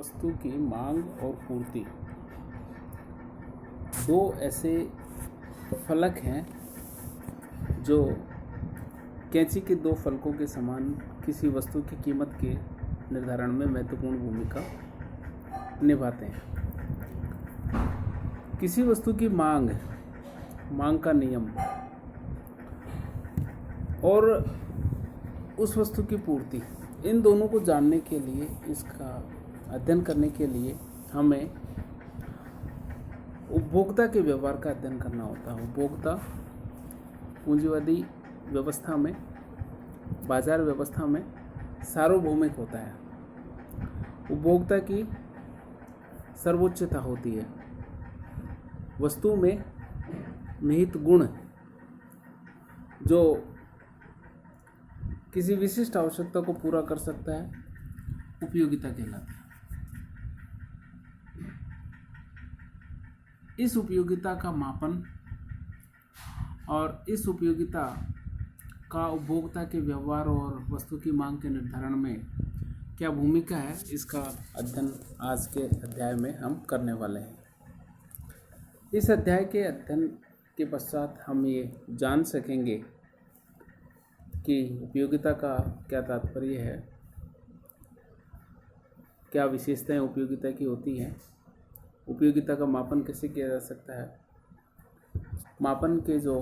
वस्तु की मांग और पूर्ति दो ऐसे फलक हैं जो कैंची के दो फलकों के समान किसी वस्तु की कीमत के निर्धारण में महत्वपूर्ण भूमिका निभाते हैं। किसी वस्तु की मांग का नियम और उस वस्तु की पूर्ति, इन दोनों को जानने के लिए, इसका अध्ययन करने के लिए हमें उपभोक्ता के व्यवहार का अध्ययन करना होता है। उपभोक्ता पूंजीवादी व्यवस्था में, बाजार व्यवस्था में सार्वभौमिक होता है। उपभोक्ता की सर्वोच्चता होती है। वस्तु में निहित गुण जो किसी विशिष्ट आवश्यकता को पूरा कर सकता है, उपयोगिता कहलाता है। इस उपयोगिता का मापन और इस उपयोगिता का उपभोक्ता के व्यवहार और वस्तु की मांग के निर्धारण में क्या भूमिका है, इसका अध्ययन आज के अध्याय में हम करने वाले हैं। इस अध्याय के अध्ययन के पश्चात हम ये जान सकेंगे कि उपयोगिता का क्या तात्पर्य है, क्या विशेषताएं उपयोगिता की होती हैं, उपयोगिता का मापन कैसे किया जा सकता है। मापन के जो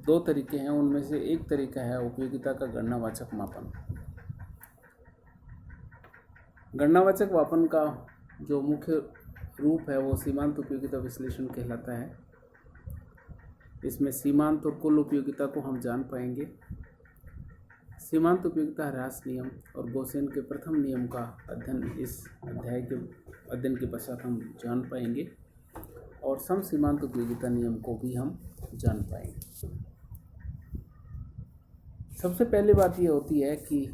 दो तरीके हैं उनमें से एक तरीका है उपयोगिता का गणनावाचक मापन। गणनावाचक मापन का जो मुख्य रूप है वो सीमांत उपयोगिता विश्लेषण कहलाता है। इसमें सीमांत और कुल उपयोगिता को हम जान पाएंगे। सीमांत उपयोगिता ह्रास नियम और गॉसियन के प्रथम नियम का अध्ययन इस अध्याय के अध्ययन के पश्चात हम जान पाएंगे और सम सीमांत उपयोगिता नियम को भी हम जान पाएंगे। सबसे पहली बात यह होती है कि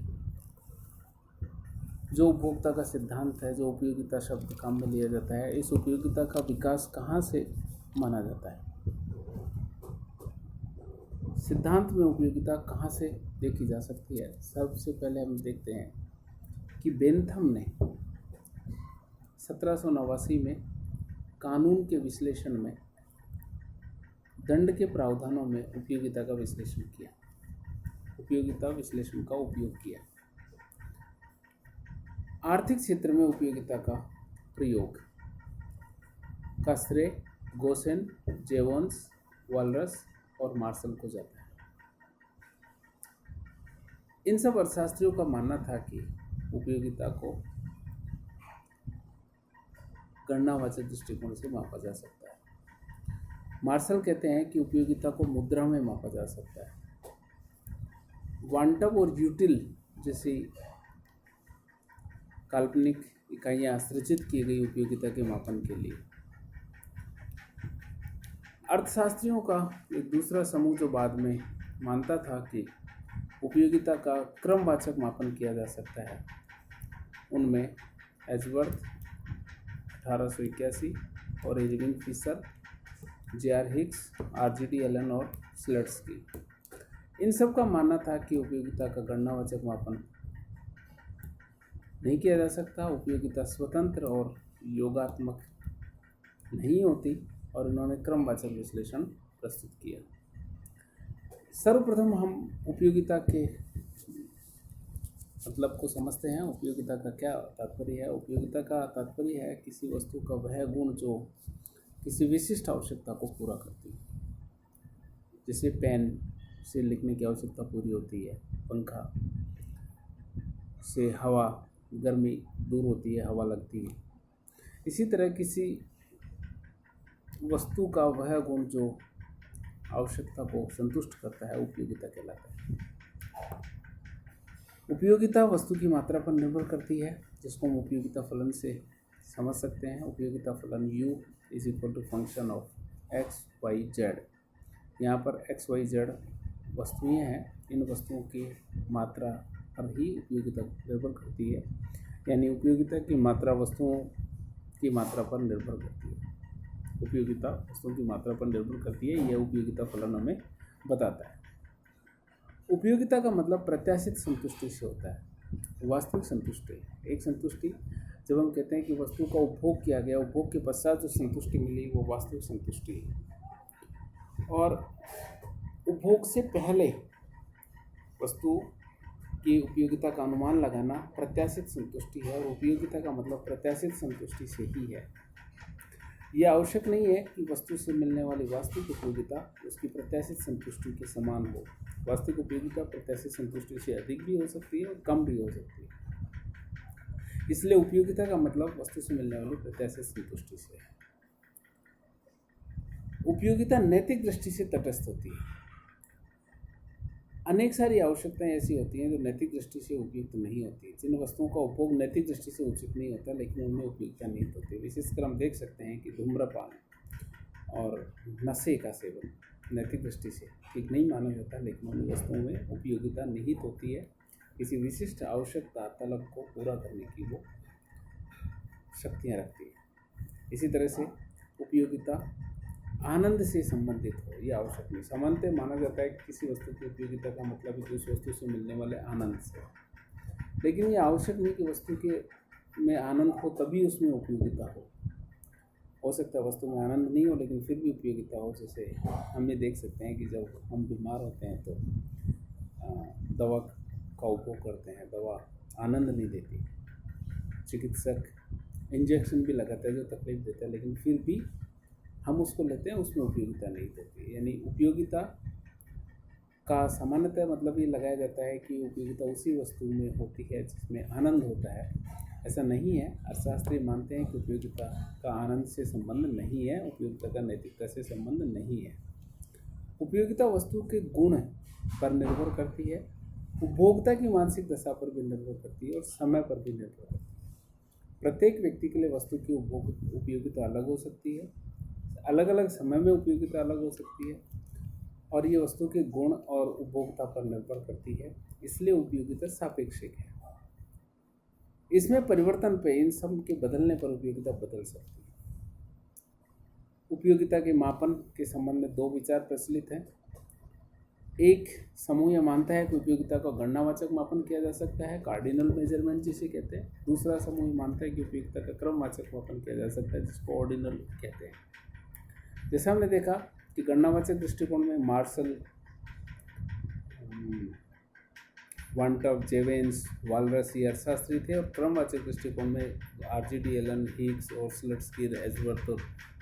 जो उपभोक्ता का सिद्धांत है, जो उपयोगिता शब्द काम में लिया जाता है, इस उपयोगिता का विकास कहाँ से माना जाता है। सिद्धांत में उपयोगिता कहाँ से देखी जा सकती है। सबसे पहले हम देखते हैं कि बेंथम ने 1789 में कानून के विश्लेषण में दंड के प्रावधानों में उपयोगिता का विश्लेषण किया, उपयोगिता विश्लेषण का उपयोग किया। आर्थिक क्षेत्र में उपयोगिता का प्रयोग का श्रेय गॉसियन, जेवन्स, वालरस और मार्शल को जाता है। इन सब अर्थशास्त्रियों का मानना था कि उपयोगिता को गणनावाचक दृष्टिकोण से मापा जा सकता है। मार्शल कहते हैं कि उपयोगिता को मुद्रा में मापा जा सकता है। क्वांटम और यूटिल जैसी काल्पनिक इकाइयाँ सृजित की गई उपयोगिता के मापन के लिए। अर्थशास्त्रियों का एक दूसरा समूह जो बाद में मानता था कि उपयोगिता का क्रमवाचक मापन किया जा सकता है, उनमें एजवर्थ 1881 और Irving Fisher, J R. Hicks, R G D. Allen और स्लट्सकी, इन सब का मानना था कि उपयोगिता का गणनावाचक मापन नहीं किया जा सकता। उपयोगिता स्वतंत्र और योगात्मक नहीं होती और इन्होंने क्रमवाचक विश्लेषण प्रस्तुत किया। सर्वप्रथम हम उपयोगिता के मतलब को समझते हैं। उपयोगिता का क्या तात्पर्य है। उपयोगिता का तात्पर्य है किसी वस्तु का वह गुण जो किसी विशिष्ट आवश्यकता को पूरा करती है। जैसे पेन से लिखने की आवश्यकता पूरी होती है, पंखा से हवा, गर्मी दूर होती है, हवा लगती है। इसी तरह किसी वस्तु का वह गुण जो आवश्यकता को संतुष्ट करता है उपयोगिता कहलाता है। उपयोगिता वस्तु की मात्रा पर निर्भर करती है, जिसको हम उपयोगिता फलन से समझ सकते हैं। उपयोगिता फलन U = function of X Y Z. यहाँ पर एक्स वाई जेड वस्तुएँ हैं। इन वस्तुओं की मात्रा पर ही उपयोगिता निर्भर करती है, यानी उपयोगिता की मात्रा वस्तुओं की मात्रा पर निर्भर करती है। उपयोगिता वस्तुओं की मात्रा पर निर्भर करती है, यह उपयोगिता फलन हमें बताता है। उपयोगिता का मतलब प्रत्याशित संतुष्टि से होता है। वास्तविक संतुष्टि, एक संतुष्टि जब हम कहते हैं कि वस्तु का उपभोग किया गया, उपभोग के पश्चात जो संतुष्टि मिली वो वास्तविक संतुष्टि है। और उपभोग से पहले वस्तु की उपयोगिता का अनुमान लगाना प्रत्याशित संतुष्टि है, और उपयोगिता का मतलब प्रत्याशित संतुष्टि से ही है। यह आवश्यक नहीं है कि वस्तु से मिलने वाली वास्तविक उपयोगिता उसकी प्रत्याशित संतुष्टि के समान हो। वास्तविक उपयोगिता प्रत्याशित संतुष्टि से अधिक भी हो सकती है और कम भी हो सकती है। इसलिए उपयोगिता का मतलब वस्तु से मिलने वाली प्रत्याशित संतुष्टि से है। उपयोगिता नैतिक दृष्टि से तटस्थ होती है। अनेक सारी आवश्यकताएं ऐसी होती हैं जो नैतिक दृष्टि से उपयुक्त नहीं होती। जिन वस्तुओं का उपभोग नैतिक दृष्टि से उचित नहीं होता, लेकिन उनमें उपयोगिता निहित होती है। विशेषकर हम देख सकते हैं कि धूम्रपान और नशे का सेवन नैतिक दृष्टि से ठीक नहीं माना जाता, लेकिन उन वस्तुओं में उपयोगिता निहित होती है। किसी विशिष्ट आवश्यकता तलब को पूरा करने की वो शक्तियाँ रखती है। इसी तरह से उपयोगिता आनंद से संबंधित हो, यह आवश्यक नहीं। सामान्यतः माना जाता है कि किसी वस्तु की उपयोगिता का मतलब है उस वस्तु से मिलने वाले आनंद से, लेकिन यह आवश्यक नहीं कि वस्तु के में आनंद हो तभी उसमें उपयोगिता हो सकता है वस्तु में आनंद नहीं हो लेकिन फिर भी उपयोगिता हो। जैसे हम ये देख सकते हैं कि जब हम बीमार होते हैं तो दवा का उपभोग करते हैं, दवा आनंद नहीं देती, चिकित्सक इंजेक्शन भी लगाता है जो तकलीफ देता है, लेकिन फिर भी हम उसको लेते हैं, उसमें उपयोगिता नहीं होती। यानी उपयोगिता का सामान्यतः मतलब ये लगाया जाता है कि उपयोगिता उसी वस्तु में होती है जिसमें आनंद होता है। ऐसा नहीं है। अर्थशास्त्री मानते हैं कि उपयोगिता का आनंद से संबंध नहीं है, उपयोगिता का नैतिकता से संबंध नहीं है। उपयोगिता वस्तु के गुण पर निर्भर करती है, उपभोक्ता की मानसिक दशा पर भी निर्भर करती है और समय पर भी निर्भर करती है। प्रत्येक व्यक्ति के लिए वस्तु की उपयोगिता अलग हो सकती है, अलग अलग समय में उपयोगिता अलग हो सकती है, और ये वस्तु के गुण और उपभोक्ता पर निर्भर करती है। इसलिए उपयोगिता सापेक्षिक है। इसमें परिवर्तन पे, इन सब के बदलने पर उपयोगिता बदल सकती है। उपयोगिता के मापन के संबंध में दो विचार प्रचलित हैं। एक समूह यह मानता है कि उपयोगिता का गणनावाचक मापन किया जा सकता है, कार्डिनल मेजरमेंट जिसे कहते हैं। दूसरा समूह मानता है कि उपयोगिता का क्रमवाचक मापन किया जा सकता है, जिसको ऑर्डिनल कहते हैं। जैसा हमने देखा कि गणनावाचक दृष्टिकोण में मार्शल, वांटव, जेवेंस, वालरस ये अर्थशास्त्री थे, और क्रमवाचक दृष्टिकोण में RGD एलन, हिग्स और स्लट्सकी, एजवर्थ और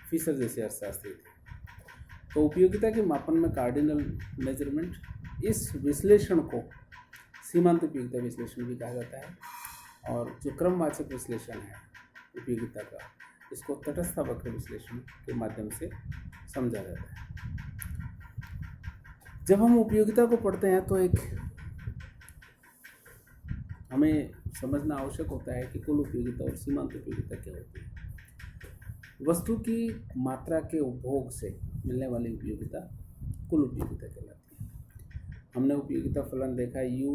फिशर जैसे अर्थशास्त्री थे। तो उपयोगिता के मापन में कार्डिनल मेजरमेंट, इस विश्लेषण को सीमांत उपयोगिता विश्लेषण भी कहा जाता है, और जो क्रमवाचक विश्लेषण है उपयोगिता का, इसको तटस्थ वक्र विश्लेषण के माध्यम से समझा जाता है। जब हम उपयोगिता को पढ़ते हैं तो एक हमें समझना आवश्यक होता है कि कुल उपयोगिता और सीमांत उपयोगिता क्या होती है। वस्तु की मात्रा के उपभोग से मिलने वाली उपयोगिता कुल उपयोगिता कहलाती है। हमने उपयोगिता फलन देखा, U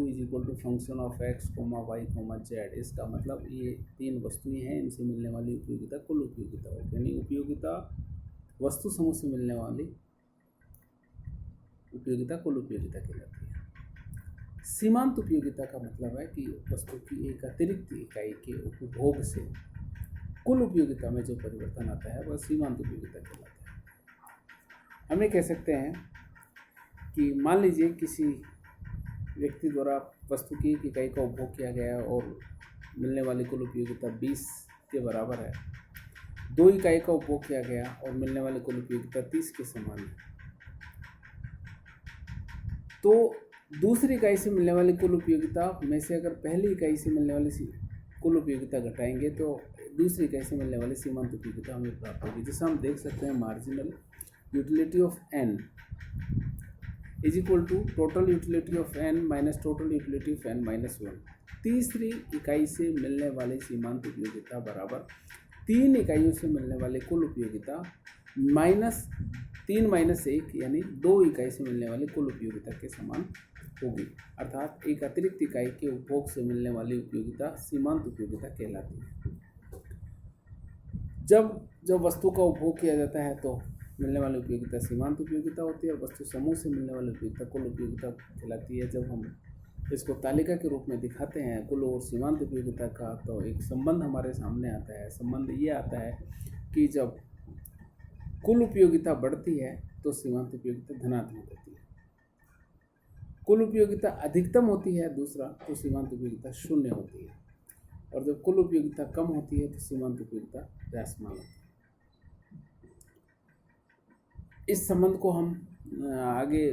= function of x, y, z। इसका मतलब ये तीन वस्तुएं हैं, इनसे मिलने वाली उपयोगिता कुल उपयोगिता होती है। यानी उपयोगिता वस्तु समूह से मिलने वाली उपयोगिता कुल उपयोगिता कहलाती है। सीमांत उपयोगिता का मतलब है कि वस्तु की एक अतिरिक्त इकाई के उपभोग से कुल उपयोगिता में जो परिवर्तन आता है वह सीमांत उपयोगिता कहलाता है। हम ये कह सकते हैं कि मान लीजिए किसी व्यक्ति द्वारा वस्तु की एक इकाई का उपभोग किया गया और मिलने वाली कुल उपयोगिता 20 के बराबर है। 2 इकाई का उपभोग किया गया और मिलने वाली कुल उपयोगिता 30 के समान है। तो दूसरी इकाई से मिलने वाली कुल उपयोगिता में से अगर पहली इकाई से मिलने वाली कुल उपयोगिता घटाएंगे तो दूसरी इकाई से मिलने वाली सीमांत उपयोगिता हमें प्राप्त होगी। जैसे हम देख सकते हैं, marginal utility of n = total utility of n minus total utility of n - 1। तीसरी इकाई से मिलने वाली सीमांत उपयोगिता बराबर 3 इकाइयों से मिलने वाली कुल उपयोगिता -3 - 1 यानी 2 इकाई से मिलने वाली कुल उपयोगिता के समान होगी। अर्थात एक अतिरिक्त इकाई के उपभोग से मिलने वाली उपयोगिता सीमांत उपयोगिता कहलाती है। जब वस्तु का उपभोग किया जाता है तो मिलने वाली उपयोगिता सीमांत उपयोगिता होती है, और वस्तु समूह से मिलने वाली उपयोगिता कुल उपयोगिता कहलाती है। जब हम इसको तालिका के रूप में दिखाते हैं कुल और सीमांत उपयोगिता का, तो एक संबंध हमारे सामने आता है। संबंध ये आता है कि जब कुल उपयोगिता बढ़ती है तो सीमांत उपयोगिता धनात्मक होती है। कुल उपयोगिता अधिकतम होती है दूसरा, तो सीमांत उपयोगिता शून्य होती है। और जब कुल उपयोगिता कम होती है तो सीमांत उपयोगिता ह्रासमान होती है। इस संबंध को हम आगे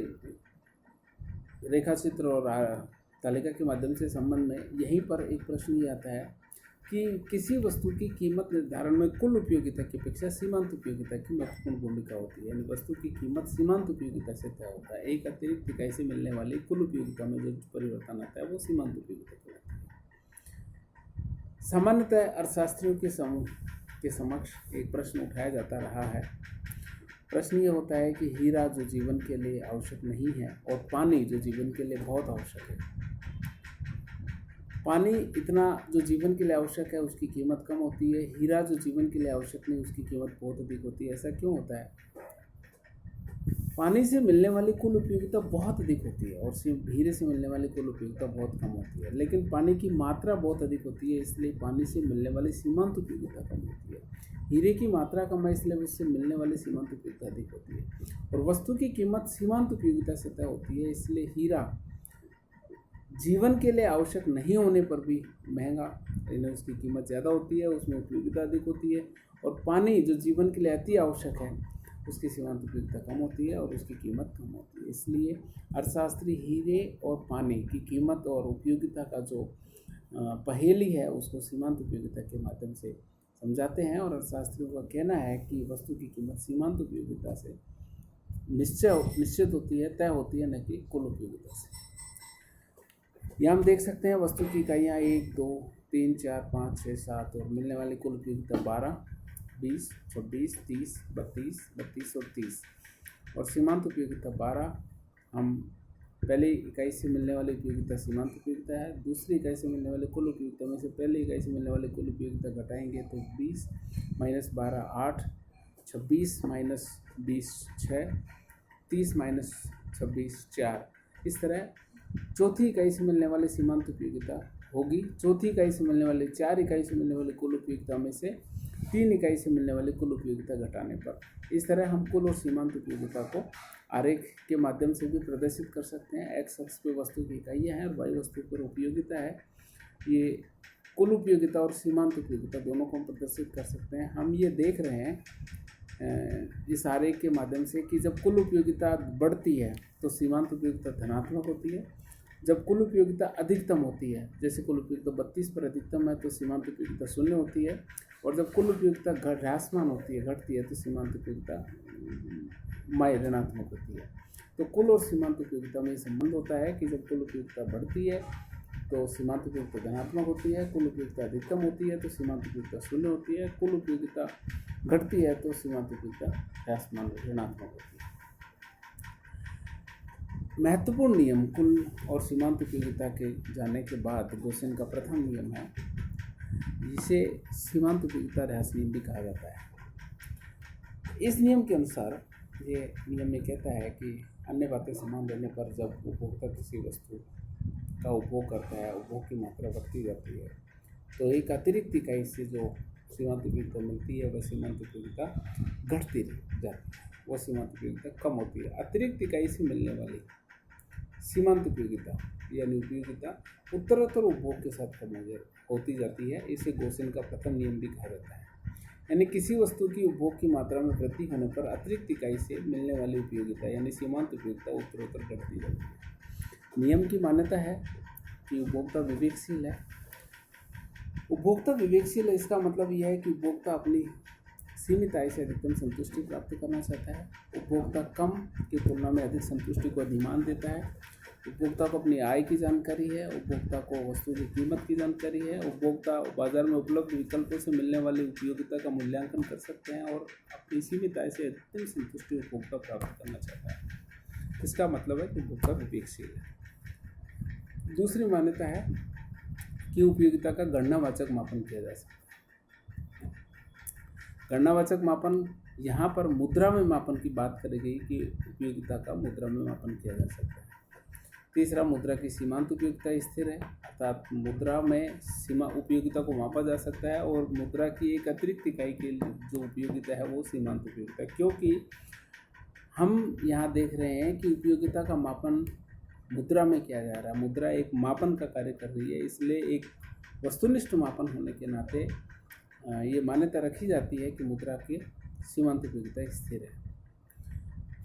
रेखाचित्र और तालिका के माध्यम से संबंध में यहीं पर एक प्रश्न ये आता है कि किसी वस्तु की कीमत निर्धारण में कुल उपयोगिता की अपेक्षा सीमांत उपयोगिता की महत्वपूर्ण भूमिका होती है। यानी वस्तु की कीमत सीमांत उपयोगिता से तय होता है। एक अतिरिक्त इकाई से मिलने वाली कुल उपयोगिता में जो परिवर्तन आता है वो सीमांत उपयोगिता कहलाता है। सामान्यतः अर्थशास्त्रियों के समूह के समक्ष एक प्रश्न उठाया जाता रहा है। प्रश्न ये होता है कि हीरा जो जीवन के लिए आवश्यक नहीं है और पानी जो जीवन के लिए बहुत आवश्यक है, पानी इतना जो जीवन के लिए आवश्यक है उसकी कीमत कम होती है, हीरा जो जीवन के लिए आवश्यक नहीं उसकी कीमत बहुत अधिक होती है। ऐसा क्यों होता है? पानी से मिलने वाली कुल उपयोगिता बहुत अधिक होती है और हीरे से मिलने वाली कुल उपयोगिता बहुत कम होती है। लेकिन पानी की मात्रा बहुत अधिक होती है, इसलिए पानी से मिलने वाली सीमांत उपयोगिता कम होती है। हीरे की मात्रा कम है, इसलिए उससे मिलने वाली सीमांत उपयोगिता अधिक होती है। और वस्तु की कीमत सीमांत उपयोगिता से तय होती है, इसलिए हीरा जीवन के लिए आवश्यक नहीं होने पर भी महंगा, यानी उसकी कीमत ज़्यादा होती है, उसमें उपयोगिता अधिक होती है। और पानी जो जीवन के लिए अति आवश्यक है उसकी सीमांत उपयोगिता कम होती है और उसकी कीमत कम होती है। इसलिए अर्थशास्त्री हीरे और पानी की कीमत और उपयोगिता का जो पहेली है उसको सीमांत उपयोगिता के माध्यम से समझाते हैं। और अर्थशास्त्रियों का कहना है कि वस्तु की कीमत सीमांत उपयोगिता से निश्चित होती है, तय होती है, न कि कुल उपयोगिता से। यहाँ हम देख सकते हैं वस्तु की इकाइयाँ 1, 2, 3, 4, 5, 6, 7 और मिलने वाली कुल उपयोगिता 12, 20, 26, 30, 32, 32 और 30। और सीमांत उपयोगिता 12। हम पहली इकाई से मिलने वाली उपयोगिता सीमांत उपयोगिता है। दूसरी इकाई से मिलने वाले कुल उपयोगिता में से पहली इकाई से मिलने वाले कुल उपयोगिता घटाएंगे तो 20 माइनस 12 8, 26 माइनस 20 6, 30 माइनस 26 4। इस तरह चौथी इकाई से मिलने वाली सीमांत उपयोगिता होगी। चौथी इकाई से मिलने वाले 4 इकाई से मिलने वाली कुल उपयोगिता में से 3 इकाई से मिलने वाली कुल उपयोगिता घटाने पर। इस तरह हम कुल और सीमांत उपयोगिता को आरेख के माध्यम से भी प्रदर्शित कर सकते हैं। एक्स अक्ष पे वस्तु की इकाइयाँ हैं और वाई वस्तु पर उपयोगिता है। ये कुल उपयोगिता और सीमांत उपयोगिता दोनों को हम प्रदर्शित कर सकते हैं। हम ये देख रहे हैं इस आरेख के माध्यम से कि जब कुल उपयोगिता बढ़ती है तो सीमांत उपयोगिता धनात्मक होती है। जब कुल उपयोगिता अधिकतम होती है, जैसे कुल उपयोगिता 32 पर अधिकतम है, तो सीमांत उपयोगिता 0 होती है। और जब कुल उपयोगिता ह्रासमान होती है, घटती है, तो सीमांत उपयोगिता ऋणात्मक होती है। तो कुल और सीमांत उपयोगिता में संबंध होता है कि जब कुल उपयोगिता बढ़ती है तो सीमांत उपयोगिता धनात्मक होती है, कुल उपयोगिता अधिकतम होती है तो सीमांत उपयोगिता 0 होती है, कुल उपयोगिता घटती है तो सीमांत उपयोगिता ह्रासमान ऋणात्मक होती है। महत्वपूर्ण नियम कुल और सीमांत उपयोगिता के जानने के बाद गोसेन का प्रथम नियम है, जिसे सीमांत उपयोगिता ह्रास नियम भी कहा जाता है। इस नियम के अनुसार ये नियम ये कहता है कि अन्य बातें समान रहने पर जब उपभोक्ता किसी वस्तु का उपभोग करता है, उपभोग की मात्रा बढ़ती जाती है, तो एक अतिरिक्त इकाई से जो सीमांत उपयोगिता मिलती है वह सीमांत उपयोगिता घटती जाती है, वह सीमांत उपयोगिता कम होती है। अतिरिक्त इकाई से मिलने वाली सीमांत उपयोगिता यानी उपयोगिता उत्तरोत्तर उपभोग के साथ कम होती जाती है। इसे गोसेन का प्रथम नियम भी कहा जाता है। यानी किसी वस्तु की उपभोग की मात्रा में वृद्धि होने पर अतिरिक्त इकाई से मिलने वाली उपयोगिता यानी सीमांत उपयोगिता उत्तरोत्तर घटती जाती है। नियम की मान्यता है कि उपभोक्ता विवेकशील है। उपभोक्ता विवेकशील है, इसका मतलब यह है कि उपभोक्ता अपनी सीमित आय से अधिकतम संतुष्टि प्राप्त करना चाहता है। उपभोक्ता कम की तुलना में अधिक संतुष्टि को अधिमान देता है। उपभोक्ता को अपनी आय की जानकारी है, उपभोक्ता को वस्तु की कीमत की जानकारी है, उपभोक्ता बाजार में उपलब्ध विकल्पों से मिलने वाली उपयोगिता का मूल्यांकन कर सकते हैं और अपनी सीमित आय से अधिकतम संतुष्टि उपभोक्ता प्राप्त करना चाहता है। इसका मतलब है कि उपभोक्ता विवेकशील है। दूसरी मान्यता है कि उपयोगिता का गणनावाचक मापन किया जा सकता है। गणनावाचक मापन यहाँ पर मुद्रा में मापन की बात करी गई कि उपयोगिता का मुद्रा में मापन किया जा सकता है। तीसरा, मुद्रा की सीमांत उपयोगिता स्थिर है, अर्थात मुद्रा में सीमा उपयोगिता को मापा जा सकता है और मुद्रा की एक अतिरिक्त इकाई की जो उपयोगिता है वो सीमांत उपयोगिता है, क्योंकि हम यहाँ देख रहे हैं कि उपयोगिता का मापन मुद्रा में किया जा रहा है। मुद्रा एक मापन का कार्य कर रही है, इसलिए एक वस्तुनिष्ठ मापन होने के नाते ये मान्यता रखी जाती है कि मुद्रा की सीमांत उपयोगिता स्थिर है।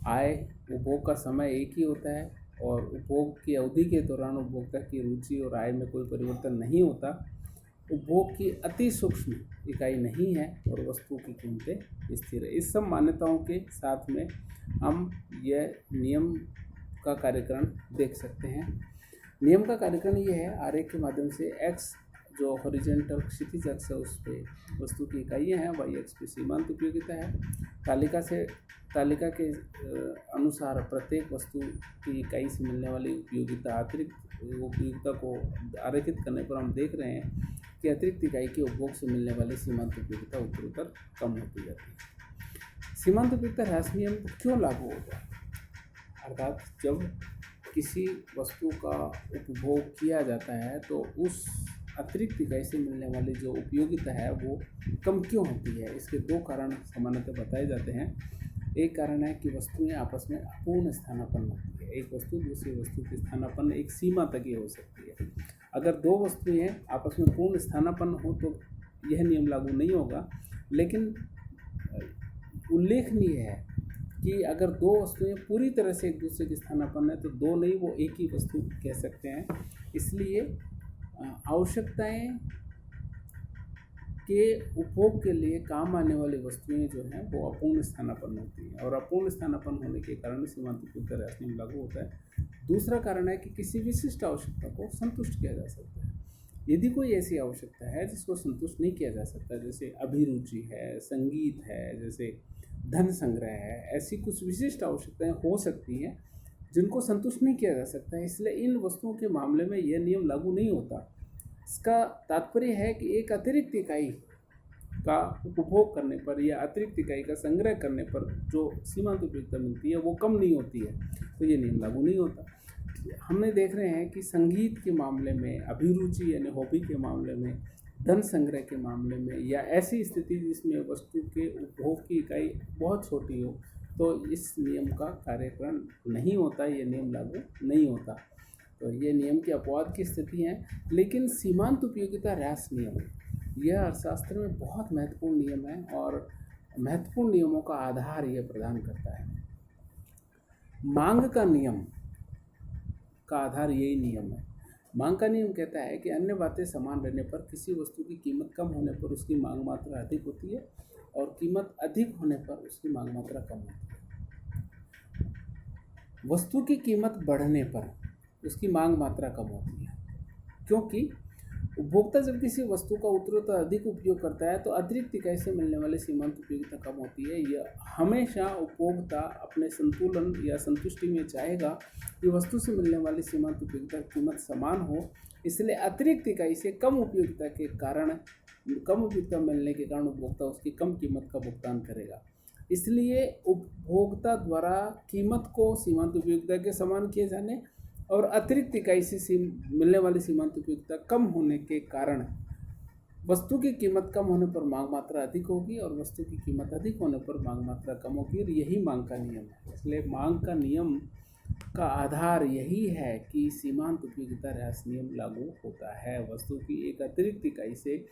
आय, उपभोग का समय एक ही होता है और उपभोग की अवधि के दौरान उपभोक्ता की रुचि और आय में कोई परिवर्तन नहीं होता। उपभोग की अति सूक्ष्म इकाई नहीं है और वस्तु की कीमतें स्थिर है। इस सब मान्यताओं के साथ में हम यह नियम का कार्यकरण देख सकते हैं। नियम का कार्यकरण ये है, आरेख के माध्यम से x जो हॉरिजॉन्टल क्षितिज अक्ष है उस पे वस्तु की इकाइयाँ हैं, y अक्ष पे सीमांत उपयोगिता है। तालिका के अनुसार प्रत्येक वस्तु की इकाई से मिलने वाली उपयोगिता अतिरिक्त उपयोगिता को आरेखित करने पर हम देख रहे हैं कि अतिरिक्त इकाई के उपभोग से मिलने वाली सीमांत उपयोगिता उत्तरोत्तर कम होती जाती है। सीमांत उपयोगिता ह्रास नियम क्यों लागू होगा? अर्थात जब किसी वस्तु का उपभोग किया जाता है तो उस अतिरिक्त इकाई से मिलने वाली जो उपयोगिता है वो कम क्यों होती है? इसके दो कारण सामान्यतः बताए जाते हैं। एक कारण है कि वस्तुएं आपस में अपूर्ण स्थानापन्न होती है। एक वस्तु दूसरी वस्तु की स्थानापन्न एक सीमा तक ही हो सकती है। अगर दो वस्तुएं आपस में पूर्ण स्थानापन्न हो तो यह नियम लागू नहीं होगा, लेकिन उल्लेखनीय है कि अगर दो वस्तुएं पूरी तरह से एक दूसरे की स्थानापन्न है तो दो नहीं, वो एक ही वस्तु कह सकते हैं। इसलिए आवश्यकताएं के उपभोग के लिए काम आने वाली वस्तुएं जो हैं वो अपूर्ण स्थानापन्न होती हैं और अपूर्ण स्थानापन्न होने के कारण सीमांत उपयोगिता ह्रास नियम लागू होता है। दूसरा कारण है कि किसी विशिष्ट आवश्यकता को संतुष्ट किया जा सकता है। यदि कोई ऐसी आवश्यकता है जिसको संतुष्ट नहीं किया जा सकता, जैसे अभिरुचि है, संगीत है, जैसे धन संग्रह है, ऐसी कुछ विशिष्ट आवश्यकताएं हो सकती हैं जिनको संतुष्ट नहीं किया जा सकता है, इसलिए इन वस्तुओं के मामले में यह नियम लागू नहीं होता। इसका तात्पर्य है कि एक अतिरिक्त इकाई का उपभोग करने पर या अतिरिक्त इकाई का संग्रह करने पर जो सीमांत उपयोगिता मिलती है वो कम नहीं होती है, तो ये नियम लागू नहीं होता। हमने देख रहे हैं कि संगीत के मामले में, अभिरुचि यानी हॉबी के मामले में, धन संग्रह के मामले में या ऐसी स्थिति जिसमें वस्तु के उपभोग की इकाई बहुत छोटी हो तो इस नियम का कार्यकरण नहीं होता, ये नियम लागू नहीं होता। तो ये नियम की अपवाद की स्थिति है। लेकिन सीमांत उपयोगिता ह्रास नियम यह अर्थशास्त्र में बहुत महत्वपूर्ण नियम है और महत्वपूर्ण नियमों का आधार यह प्रदान करता है। मांग का नियम का आधार यही नियम है। मांग का नियम कहता है कि अन्य बातें समान रहने पर किसी वस्तु की कीमत कम होने पर उसकी मांग मात्रा अधिक होती है और कीमत अधिक होने पर उसकी मांग मात्रा कम होती है। वस्तु की कीमत बढ़ने पर उसकी मांग मात्रा कम होती है, क्योंकि उपभोक्ता जब किसी वस्तु का उत्तरोत्तर अधिक उपयोग करता है तो अतिरिक्त इकाई से मिलने वाली सीमांत उपयोगिता कम होती है। यह हमेशा उपभोक्ता अपने संतुलन या संतुष्टि में चाहेगा कि वस्तु से मिलने वाली सीमांत उपयोगिता कीमत समान हो, इसलिए अतिरिक्त इकाई से कम उपयोगिता मिलने के कारण उपभोक्ता उसकी कम कीमत का भुगतान करेगा। इसलिए उपभोक्ता द्वारा कीमत को सीमांत उपयोगिता के समान किए जाने और अतिरिक्त इकाई से मिलने वाली सीमांत उपयोगिता कम होने के कारण वस्तु की कीमत कम होने पर मांग मात्रा अधिक होगी और वस्तु की कीमत अधिक होने पर मांग मात्रा कम होगी, और यही मांग का नियम है। इसलिए मांग का नियम का आधार यही है कि सीमांत उपयोगिता ह्रास नियम लागू होता है। वस्तु की एक अतिरिक्त इकाई से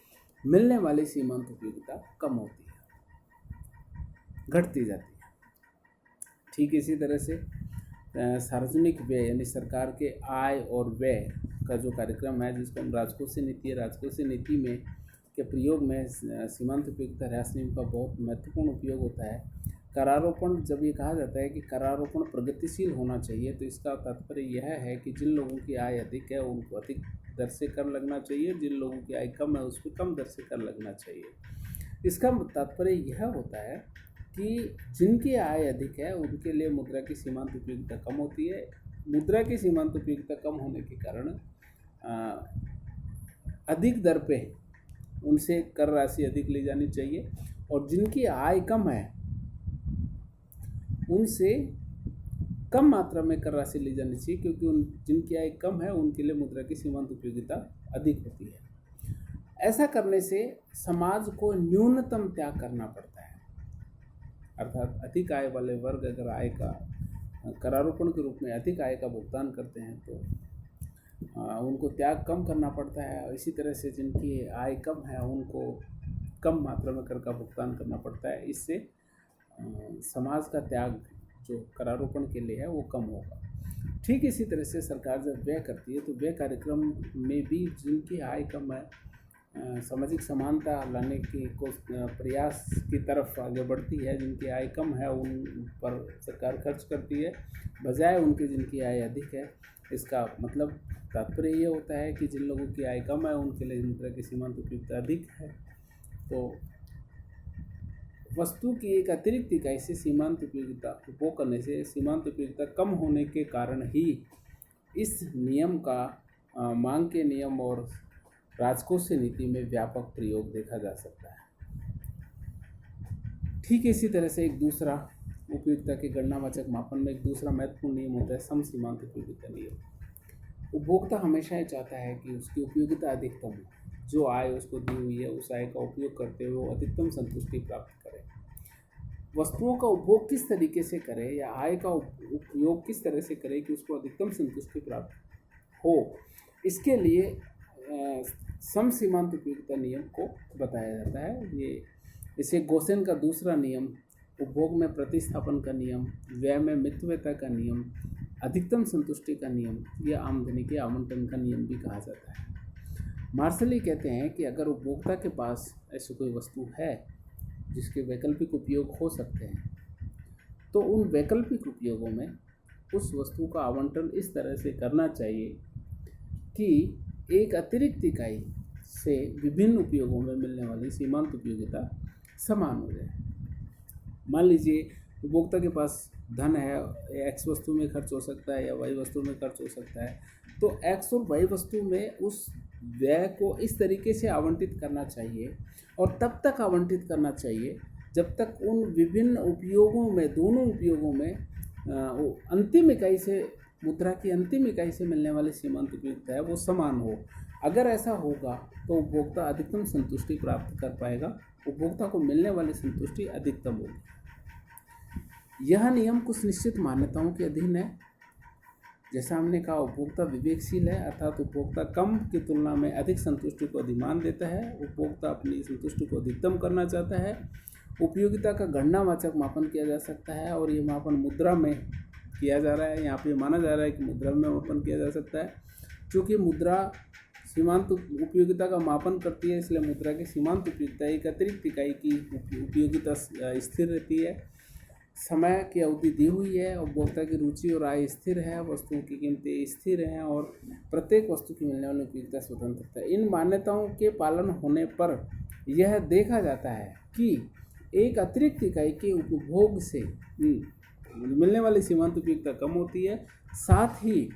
मिलने वाली सीमांत उपयोगिता कम होती है, घटती जाती है। ठीक इसी तरह से सार्वजनिक व्यय यानी सरकार के आय और व्यय का जो कार्यक्रम है, जिसको हम राजकोषीय नीति में के प्रयोग में सीमांत उपयोगिता ह्रास नियम का बहुत महत्वपूर्ण उपयोग होता है। करारोपण, जब ये कहा जाता है कि करारोपण प्रगतिशील होना चाहिए तो इसका तात्पर्य यह है कि जिन लोगों की आय अधिक है उनको अधिक दर से कर लगना चाहिए, जिन लोगों की आय कम है उस पर कम दर से कर लगना चाहिए। इसका तात्पर्य यह होता है कि जिनकी आय अधिक है उनके लिए मुद्रा की सीमांत उपयोगिता कम होती है। मुद्रा की सीमांत उपयोगिता कम होने के कारण अधिक दर पे उनसे कर राशि अधिक ली जानी चाहिए, और जिनकी आय कम है उनसे कम मात्रा में कर राशि ली जानी चाहिए, क्योंकि उन जिनकी आय कम है उनके लिए मुद्रा की सीमांत उपयोगिता अधिक होती है। ऐसा करने से समाज को न्यूनतम त्याग करना पड़ता है, अर्थात अधिक आय वाले वर्ग अगर आय का करारोपण के रूप में अधिक आय का भुगतान करते हैं तो उनको त्याग कम करना पड़ता है। इसी तरह से जिनकी आय कम है उनको कम मात्रा में कर का भुगतान करना पड़ता है। इससे समाज का त्याग जो करारोपण के लिए है वो कम होगा। ठीक इसी तरह से सरकार जब व्यय करती है तो व्यय कार्यक्रम में भी जिनकी आय कम है सामाजिक समानता लाने की प्रयास की तरफ आगे बढ़ती है। जिनकी आय कम है उन पर सरकार खर्च करती है, बजाय उनके जिनकी आय अधिक है। इसका मतलब तात्पर्य ये होता है कि जिन लोगों की आय कम है उनके लिए मुद्रा की सीमांत उपयोगिता अधिक है। तो वस्तु की एक अतिरिक्त इकाई से सीमांत उपयोगिता उपभोग करने से सीमांत उपयोगिता कम होने के कारण ही इस नियम का मांग के नियम और राजकोषीय नीति में व्यापक प्रयोग देखा जा सकता है। ठीक इसी तरह से एक दूसरा उपयोगिता के गणनावाचक मापन में एक दूसरा महत्वपूर्ण नियम होता है सम सीमांत उपयोगिता नियम। उपभोक्ता हमेशा ये चाहता है कि उसकी उपयोगिता अधिकतम हो, जो आय उसको दी हुई है उस आय का उपयोग करते हुए वो अधिकतम संतुष्टि प्राप्त करे। वस्तुओं का उपभोग किस तरीके से करे या आय का उपयोग किस तरह से करे कि उसको अधिकतम संतुष्टि प्राप्त हो, इसके लिए सम सीमांत उपयोगिता नियम को बताया जाता है। ये इसे गोसेन का दूसरा नियम, उपभोग में प्रतिस्थापन का नियम, व्यय में मितव्ययता का नियम, अधिकतम संतुष्टि का नियम या आमदनी के आवंटन का नियम भी कहा जाता है। मार्शली कहते हैं कि अगर उपभोक्ता के पास ऐसी कोई वस्तु है जिसके वैकल्पिक उपयोग हो सकते हैं तो उन वैकल्पिक उपयोगों में उस वस्तु का आवंटन इस तरह से करना चाहिए कि एक अतिरिक्त इकाई से विभिन्न उपयोगों में मिलने वाली सीमांत उपयोगिता समान हो जाए। मान लीजिए उपभोक्ता के पास धन है, एक्स वस्तु में खर्च हो सकता है या वाई वस्तु में खर्च हो सकता है, तो एक्स और वाई वस्तु में उस व्यय को इस तरीके से आवंटित करना चाहिए और तब तक आवंटित करना चाहिए जब तक उन विभिन्न उपयोगों में, दोनों उपयोगों में अंतिम इकाई से, मुद्रा की अंतिम इकाई से मिलने वाली सीमांत उपयोगिता है वो समान हो। अगर ऐसा होगा तो उपभोक्ता अधिकतम संतुष्टि प्राप्त कर पाएगा, उपभोक्ता को मिलने वाली संतुष्टि अधिकतम होगी। यह नियम कुछ निश्चित मान्यताओं के अधीन है। जैसा हमने कहा, उपभोक्ता विवेकशील है, अर्थात उपभोक्ता कम की तुलना में अधिक संतुष्टि को अधिमान देता है। उपभोक्ता अपनी संतुष्टि को अधिकतम करना चाहता है। उपयोगिता का गणनावाचक मापन किया जा सकता है और ये मापन मुद्रा में किया जा रहा है। यहाँ पे माना जा रहा है कि मुद्रा में मापन किया जा सकता है। क्योंकि मुद्रा सीमांत उपयोगिता का मापन करती है, इसलिए मुद्रा की सीमांत उपयोगिता एक अतिरिक्त इकाई की उपयोगिता स्थिर रहती है। समय की अवधि दी हुई है, उपभोक्ता की रुचि और आय स्थिर है, वस्तुओं की कीमतें स्थिर हैं और प्रत्येक वस्तु की मिलने वाली उपयोगिता स्वतंत्रता है। इन मान्यताओं के पालन होने पर यह देखा जाता है कि एक अतिरिक्त इकाई के उपभोग से मिलने वाली सीमांत उपयोगिता कम होती है। साथ ही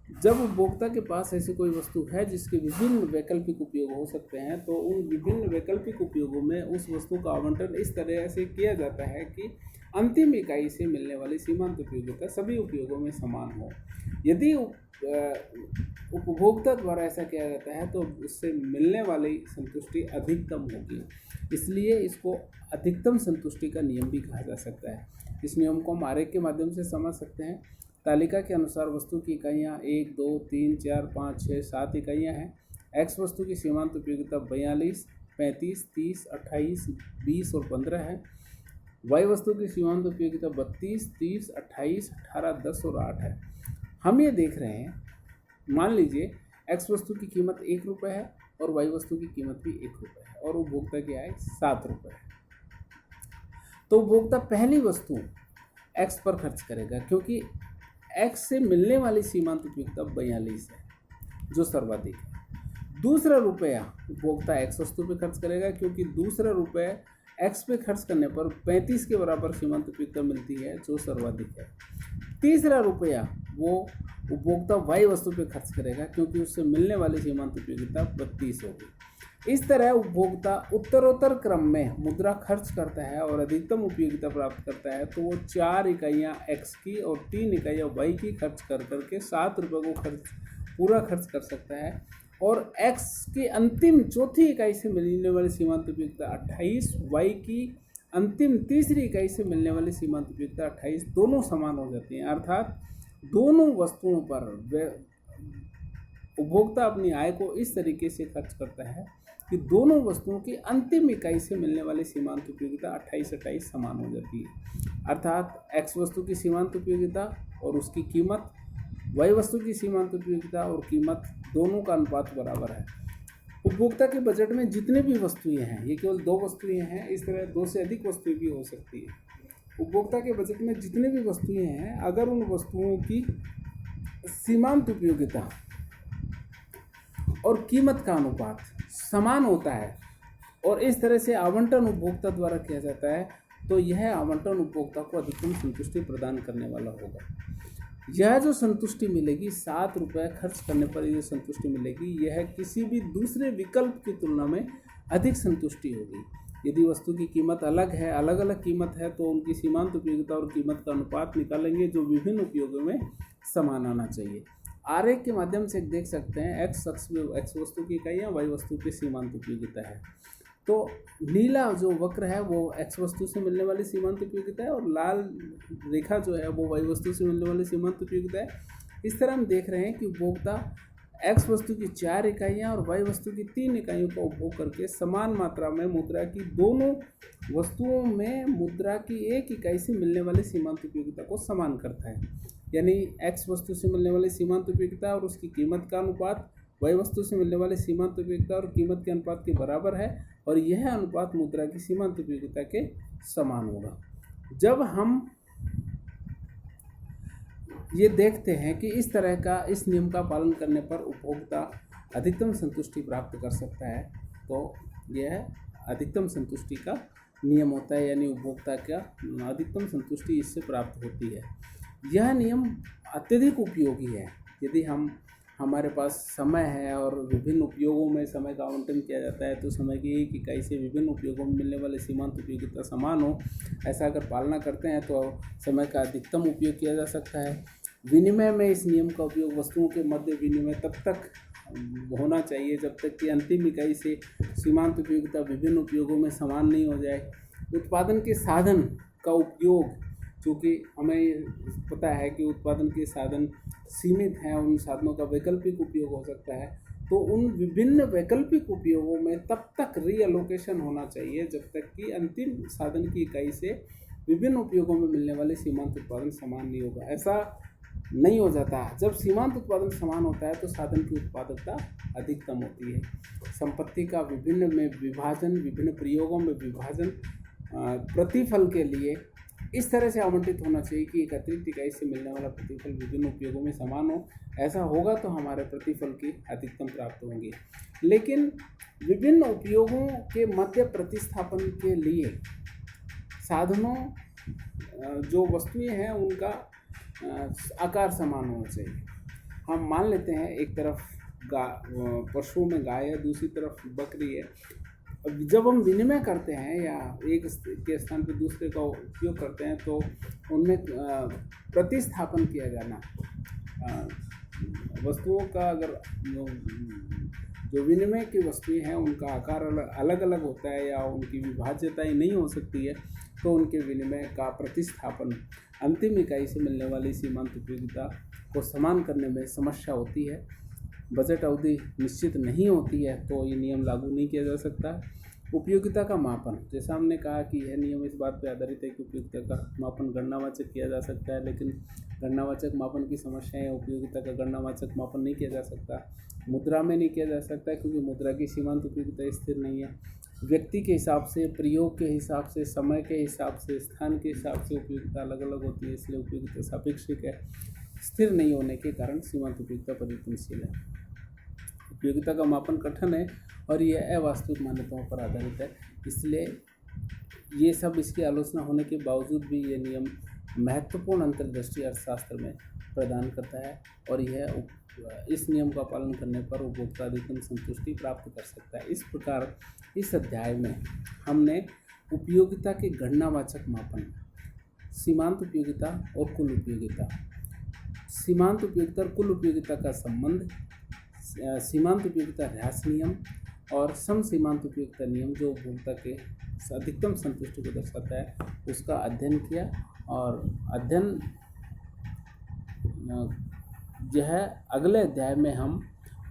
जब उपभोक्ता के पास ऐसी कोई वस्तु है जिसके विभिन्न वैकल्पिक उपयोग हो सकते हैं तो उन विभिन्न वैकल्पिक उपयोगों में उस वस्तु का आवंटन इस तरह से किया जाता है कि अंतिम इकाई से मिलने वाली सीमांत उपयोगिता सभी उपयोगों में समान हो। यदि उपभोक्ता द्वारा ऐसा किया जाता है तो उससे मिलने वाली संतुष्टि अधिकतम होगी, इसलिए इसको अधिकतम संतुष्टि का नियम भी कहा जा सकता है। इस नियम को हम आरेख के माध्यम से समझ सकते हैं। तालिका के अनुसार वस्तु की इकाइयाँ 1, 2, 3, 4, 5, 6, 7 इकाइयाँ हैं। एक्स वस्तु की सीमांत उपयोगिता 42, 35, 30, 28, 20 और 15 है। वाई वस्तु की सीमांत उपयोगिता 32, 30, 28, 18, 10 और 8 है। हम ये देख रहे हैं, मान लीजिए एक्स वस्तु की कीमत 1 रुपये है और वाई वस्तु की कीमत भी 1 रुपये है और उपभोक्ता की आय 7 रुपये है। तो उपभोक्ता पहली वस्तु एक्स पर खर्च करेगा क्योंकि एक्स से मिलने वाली सीमांत उपयोगिता 42 है जो सर्वाधिक है। दूसरा रुपया उपभोक्ता एक्स वस्तु पे खर्च करेगा क्योंकि दूसरा रुपये एक्स पे खर्च करने पर 35 के बराबर सीमांत उपयोगिता मिलती है जो सर्वाधिक है। तीसरा रुपया वो उपभोक्ता वाई वस्तु पे खर्च करेगा क्योंकि उससे मिलने वाली सीमांत उपयोगिता 32 होगी। इस तरह उपभोक्ता उत्तरोत्तर क्रम में मुद्रा खर्च करता है और अधिकतम उपयोगिता प्राप्त करता है, तो वो 4 इकाइयाँ x की और 3 इकाइयाँ y की खर्च कर करके 7 रुपये को पूरा खर्च कर सकता है। और x की अंतिम चौथी इकाई से मिलने वाली सीमांत उपयोगिता 28, y की अंतिम तीसरी इकाई से मिलने वाली सीमांत उपयोगिता 28 दोनों समान हो जाती हैं। अर्थात दोनों वस्तुओं पर उपभोक्ता अपनी आय को इस तरीके से खर्च करता है कि दोनों वस्तुओं की अंतिम इकाई से मिलने वाली सीमांत उपयोगिता 28 समान हो जाती है। अर्थात x वस्तु की सीमांत उपयोगिता और उसकी कीमत, y वस्तु की सीमांत उपयोगिता और कीमत दोनों का अनुपात बराबर है। उपभोक्ता के बजट में जितने भी वस्तुएं हैं, ये केवल 2 वस्तुएं हैं, इस तरह 2 से अधिक वस्तुएं भी हो सकती है। उपभोक्ता के बजट में जितने भी वस्तुएं हैं, अगर उन वस्तुओं की सीमांत उपयोगिता और कीमत का अनुपात समान होता है और इस तरह से आवंटन उपभोक्ता द्वारा किया जाता है, तो यह आवंटन उपभोक्ता को अधिकतम संतुष्टि प्रदान करने वाला होगा। यह जो संतुष्टि मिलेगी, 7 रुपये खर्च करने पर यह संतुष्टि मिलेगी, यह किसी भी दूसरे विकल्प की तुलना में अधिक संतुष्टि होगी। यदि वस्तु की कीमत अलग है, अलग अलग कीमत है, तो उनकी सीमांत उपयोगिता और कीमत का अनुपात निकालेंगे जो विभिन्न उपयोगों में समान आना चाहिए। आरेख के माध्यम से देख सकते हैं x अक्ष में x वस्तु की इकाइयाँ, y वस्तु की सीमांत उपयोगिता है। तो नीला जो वक्र है वो x वस्तु से मिलने वाली सीमांत उपयोगिता है और लाल रेखा जो है वो y वस्तु से मिलने वाली सीमांत उपयोगिता है। इस तरह हम देख रहे हैं कि उपभोक्ता x वस्तु की 4 इकाइयाँ और y वस्तु की 3 इकाइयों का उपभोग करके समान मात्रा में मुद्रा की दोनों वस्तुओं में मुद्रा की 1 इकाई से मिलने वाली सीमांत उपयोगिता को समान करता है। यानी x वस्तु से मिलने वाली सीमांत उपयोगिता और उसकी कीमत का अनुपात y वस्तु से मिलने वाली सीमांत उपयोगिता और कीमत के अनुपात के बराबर है और यह अनुपात मुद्रा की सीमांत उपयोगिता के समान होगा। जब हम ये देखते हैं कि इस तरह का इस नियम का पालन करने पर उपभोक्ता अधिकतम संतुष्टि प्राप्त कर सकता है, तो यह अधिकतम संतुष्टि का नियम होता है, यानी उपभोक्ता का अधिकतम संतुष्टि इससे प्राप्त होती है। यह नियम अत्यधिक उपयोगी है यदि हमारे पास समय है और विभिन्न उपयोगों में समय का आवंटन किया जाता है, तो समय की 1 इकाई से विभिन्न उपयोगों में मिलने वाले सीमांत उपयोगिता समान हो, ऐसा अगर पालना करते हैं तो समय का अधिकतम उपयोग किया जा सकता है। विनिमय में इस नियम का उपयोग वस्तुओं के मध्य विनिमय तब तक होना चाहिए जब तक कि अंतिम इकाई से सीमांत उपयोगिता विभिन्न उपयोगों में समान नहीं हो जाए। उत्पादन के साधन का उपयोग, क्योंकि हमें पता है कि उत्पादन के साधन सीमित हैं, उन साधनों का वैकल्पिक उपयोग हो सकता है, तो उन विभिन्न वैकल्पिक उपयोगों में तब तक रीअलोकेशन होना चाहिए जब तक कि अंतिम साधन की इकाई से विभिन्न उपयोगों में मिलने वाले सीमांत उत्पादन समान नहीं होगा। ऐसा नहीं हो जाता। जब सीमांत उत्पादन समान होता है तो साधन की उत्पादकता अधिकतम होती है। संपत्ति का विभिन्न में विभाजन, विभिन्न प्रयोगों में विभाजन प्रतिफल के लिए इस तरह से आवंटित होना चाहिए कि एक अतिरिक्त इकाई से मिलने वाला प्रतिफल विभिन्न उपयोगों में समान हो। ऐसा होगा तो हमारे प्रतिफल की अधिकतम प्राप्त होंगे। लेकिन विभिन्न उपयोगों के मध्य प्रतिस्थापन के लिए साधनों जो वस्तुएं हैं उनका आकार समान होना चाहिए। हम मान लेते हैं एक तरफ पशुओं में गाय है, दूसरी तरफ बकरी है। जब हम विनिमय करते हैं या एक के स्थान पर दूसरे का उपयोग करते हैं तो उनमें प्रतिस्थापन किया जाना, वस्तुओं का अगर जो विनिमय की वस्तुएं हैं उनका आकार अलग अलग होता है या उनकी विभाज्यताएं नहीं हो सकती है, तो उनके विनिमय का प्रतिस्थापन अंतिम इकाई से मिलने वाली सीमांत उपयोगिता को समान करने में समस्या होती है। बजट अवधि निश्चित नहीं होती है तो ये नियम लागू नहीं किया जा सकता। उपयोगिता का मापन, जैसा हमने कहा कि यह नियम इस बात पर आधारित है कि उपयोगिता का मापन गणनावाचक किया जा सकता है, लेकिन गणनावाचक मापन की समस्या है, उपयोगिता का गणनावाचक मापन नहीं किया जा सकता। मुद्रा में नहीं किया जा सकता क्योंकि मुद्रा की सीमांत उपयोगिता स्थिर नहीं है। व्यक्ति के हिसाब से, प्रयोग के हिसाब से, समय के हिसाब से, स्थान के हिसाब से उपयोगिता अलग अलग होती है, इसलिए उपयोगिता सापेक्षिक है। स्थिर नहीं होने के कारण सीमांत उपयोगिता परिवर्तनशील है। उपयोगिता का मापन कठिन है और यह अवास्तविक मान्यताओं पर आधारित है, इसलिए ये सब इसकी आलोचना होने के बावजूद भी ये नियम महत्वपूर्ण अंतर्दृष्टि अर्थशास्त्र में प्रदान करता है और यह इस नियम का पालन करने पर उपभोक्ता अधिकतम संतुष्टि प्राप्त कर सकता है। इस प्रकार इस अध्याय में हमने उपयोगिता के गणनावाचक मापन, सीमांत उपयोगिता और कुल उपयोगिता, सीमांत उपयोगिता और कुल उपयोगिता का संबंध, सीमांत उपयोगिता ह्रास नियम और सम सीमांत उपयोगिता नियम जो उपभोक्ता के अधिकतम संतुष्टि को दर्शाता है, उसका अध्ययन किया। और अध्ययन जो है अगले अध्याय में हम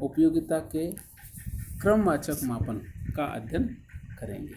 उपयोगिता के क्रमवाचक मापन का अध्ययन करेंगे।